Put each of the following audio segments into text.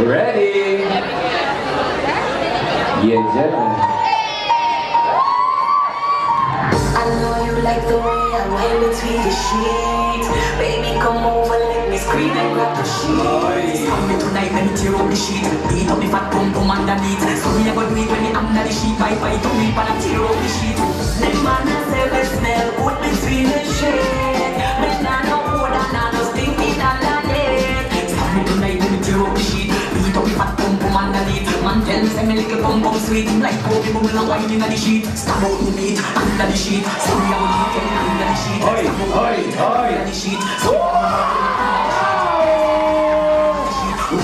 Ready? Yeah, gentlemen. I know you like the way I lay between the sheets. Baby, come over, let me scream and grab the sheets. Come me tonight, let me tear up the sheet. Beat up me fat pum pum underneath. So me never do it when me under the sheet. Bye bye to me, but I tear up the sheet. The man I say the smell good between the sheets. Me nah no good and nah no stinky than it. Stop me tonight, let me tear up the sheet. Beat up me fat pum pum underneath. Man tell me say me little pum pum sweet. Like Kobe bubble and wine inna the sheet. Stab out the meat under the sheet. So me a go eat it under the sheet. Oi, oi, oi. Under the sheet.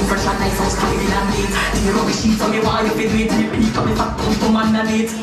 Fresh and nice, so styling and neat. Tear up the sheet, so me want you to do it. Me beat up me fat pum pum underneath.